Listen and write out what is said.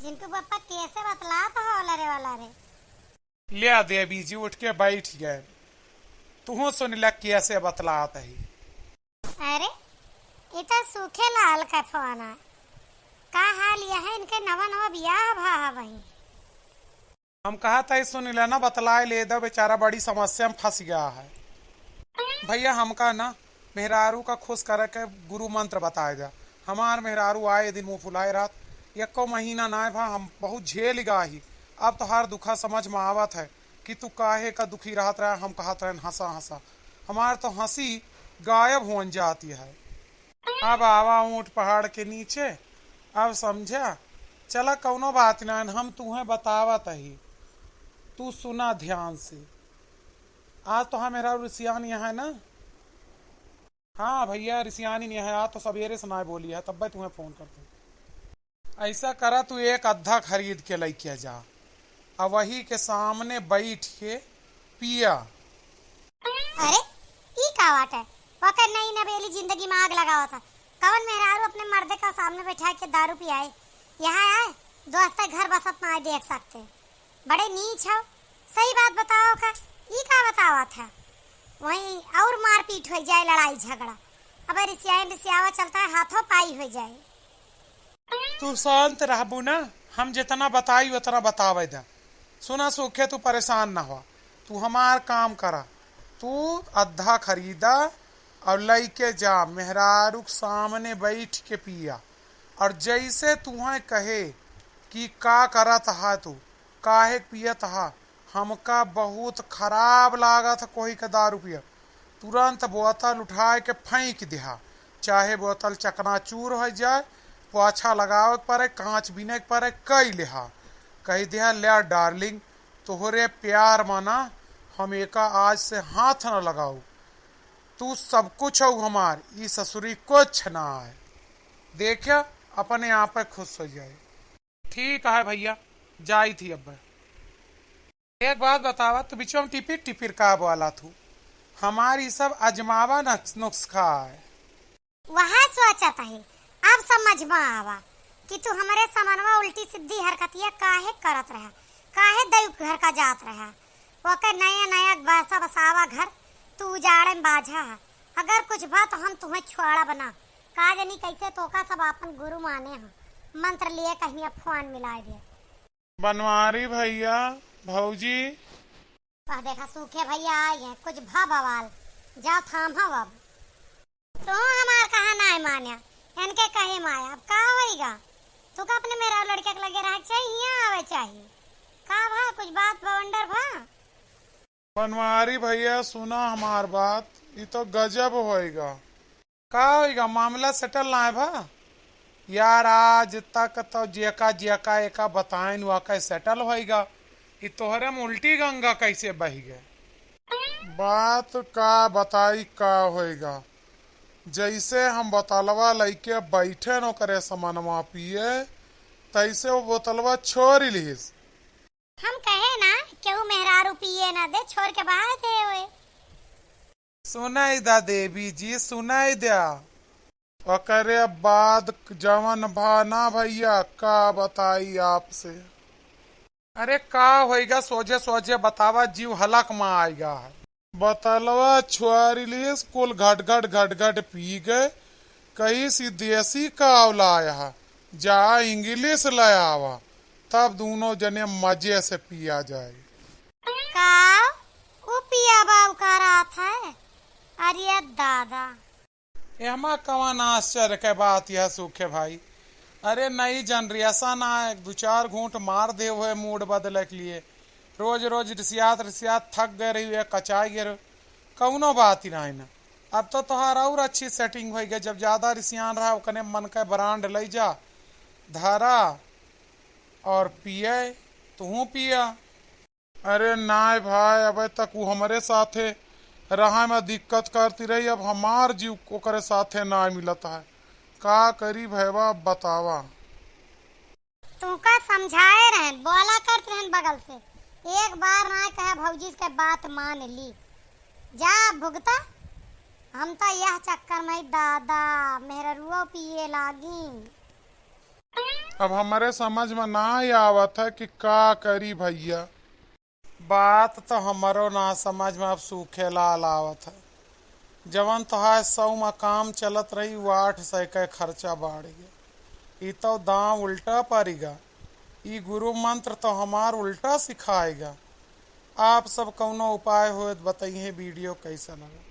जिनको पापा कैसे बतला तो होला रे वाला रे। ले देवी जी उठ के बैठ गए। तू सुन ल कैसे बतलात है। अरे ये तो सूखे लाल का फोन है। का हाल यह है इनके नवा नवा बियाह भा वही। हम कहा था सुन ले ना बतलाए ले दो बेचारा बड़ी समस्या में फंस गया है। भैया हमका ना मेहरारू का खुश करे के गुरु मंत्र बताए जा। हमार मेहरारू आए दिन मुँह फुलाए रात एको महीना ना भा हम बहुत झेल गाही। अब तो हर दुखा समझ में आवत है कि तू काहे का दुखी रहत रहा। हम कहत रहे हंसा हंसा हमार तो हंसी गायब हो जाती है। अब आवा ऊंट पहाड़ के नीचे अब समझा। चला कौनो बात ना हम तुम्हें बतावत ही तू सुना ध्यान से। आज तो हाँ मेरा ऋषियान यहाँ है ना। हाँ भैया ऋषियानी नहीं है आज तो सवेरे सुनाए बोली है तब तुम्हें फोन करते। ऐसा करा तू एक अद्धा खरीद के लेके जा और वही के सामने बैठ के पिया। अरे ई का बात है वकर नई नवेली जिंदगी में आग लगावा था। कवन मेहरारू अपने मर्दे का सामने बैठा के दारू पियाए यहाँ आए दोस्त घर बसत ना आए देख सकते। बड़े नीच हो। सही बात बताओ का ई का बतावा था। वहीं और मारपीट हो जाए लड़ाई झगड़ा। अब रिसियावा चलता है हाथों पाई हो जाए। तू शांत रहबू ना हम जितना बताई उतना बतावे दे। सुना सूखे तू परेशान ना हो। तू हमार काम करा तू अद्धा खरीदा और लेके जा मेहरारू सामने बैठ के पिया। और जैसे तुम्हें कहे कि का करत हा तू काहे पियत हा हमका बहुत खराब लागत कोई का दारू पिया तुरंत बोतल उठाए के फेंक दिया। चाहे बोतल चकनाचूर हो जाए पोछा लगावे पड़े कांच बीने पड़े कई लिहा कही दिया ले डार्लिंग तोहरे प्यार माना हम एका आज से हाथ न लगाऊ। तू सब कुछ हो हमार ई ससुरी कुछ ना है। देखा अपने आप पे खुश हो जाए। ठीक है भैया जाई थी। अब एक बात बतावा तू बीच में टिपिर टिपिर का बोला तू हमारी सब अजमावा नुस्खा है। वहाँ सोचता है अब समझ में आवा कि तू हमारे सामानवा उल्टी सीधी हरकतिया काहे करत रहा काहे दयु घर का जात रहा। ओके नया नया बसा बसावा घर तू उजाड़े में बाझा है। अगर कुछ बात तो हम तुम्हें छुआड़ा बना का जनी कैसे तोका सब अपन गुरु माने हैं मंत्र लिए कहीं अब फोन मिलाए दे। बनवारी भैया भौजी देखा सूखे भैया आए हैं कुछ भा बवाल जाओ थाम अब तो हमार कहा ना मान्या इनके कहे माया अब का होएगा। तू का अपने मेरा लड़के के लगे रह चाहिए आवे चाहिए का भा कुछ बात बवंडर भा। बनवारी भैया सुना हमार बात ये तो गजब होएगा। का होएगा मामला सेटल ना है भा यार आज तक तो जेका एका बताएं वाका सेटल होएगा। ये तोहरे में उल्टी गंगा कैसे बह गए। बात का बताई का होएगा जैसे हम बोतलवा लेके बैठे न करे समनवा पिए तैसे वो बोतलवा छोड़ लिहिस। हम कहे ना क्यों मेहरारू पिए ना दे छोड़ के बाहर थे हुए। सुनाई दा देवी जी सुनाई दिया करे बाद जवन भाना भैया का बताई आपसे। अरे का होएगा सोझे सोझे बतावा जीव हलक में आएगा है। बतलवा छुआरी लिए कुल घट पी गए कहीं सी देसी का लाया जा इंग्लिश लाया आवा तब दोनों जने मजे से पिया जाए। का वो पिया बाबू का रात है। अरे दादा एमा कवन आश्चर्य के बात यह सूखे भाई। अरे नई जनरेशन आए दो चार घूंट मार दे हुए मूड बदले के लिए रोज रोज रिसियात थक गए रही है कचाई गए कौनो बात ही नहीं ना। अब तो तोहार और अच्छी सेटिंग हो गई जब ज्यादा रिसियान रहा कने मन के ब्रांड ले जा धारा और पिए तू पिया। अरे नाय भाई अब तक वो हमारे साथे रहा में दिक्कत करती रही अब हमार जीव को करे साथे ना मिलता है का करी भैया बतावा। तू का समझाए रहे बोला करते रहे बगल से एक बार ना कहे भौजी के बात मान ली जा भुगता। हम तो यह चक्कर में दादा मेहरुआ पिए लागी। अब हमारे समझ में ना ही आवत है कि का करी भैया। बात तो हमारो ना समझ में अब सूखे लाल आवत है। जवन तोहार 100 में काम चलत रही वो 800 का खर्चा बढ़ गया। ई तो दांव उल्टा पड़ेगा। ई गुरु मंत्र तो हमार उल्टा सिखाएगा। आप सब कौनो उपाय हो बताइए। वीडियो कैसा लगा।